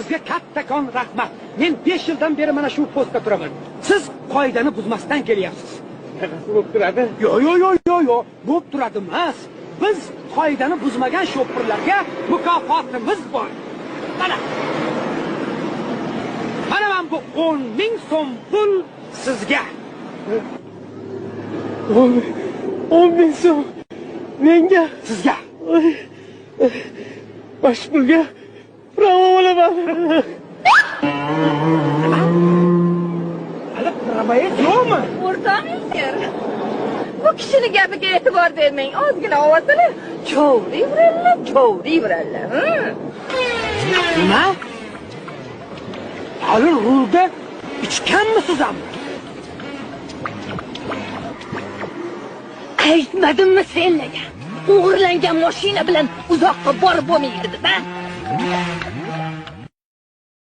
sizga kattakon rahmat. Men 5 yildan beri mana shu postda turaman. Siz qoidani buzmasdan kelyapsiz. Qanaqasi bo'lib turadi? Yo'q, bo'lib turadi emas. Biz qoidani buzmagan shopirlarga mukofotimiz bor. Mana bu 10,000 so'm pul sizga. 10,000 so'm menga, sizga. Bosh pulga bravo olaman. Hali provoyez yo'qmi? O'rtog'inglar. Bu kishining gapiga e'tibor bermang. Ozgina ovozini cho'vriveradilar. Nima? Hali rulda ichganmisiz ham? Aytmadimmi senlarga? O'g'irlangan mashina bilan uzoqqa borib bo'lmaydi-da.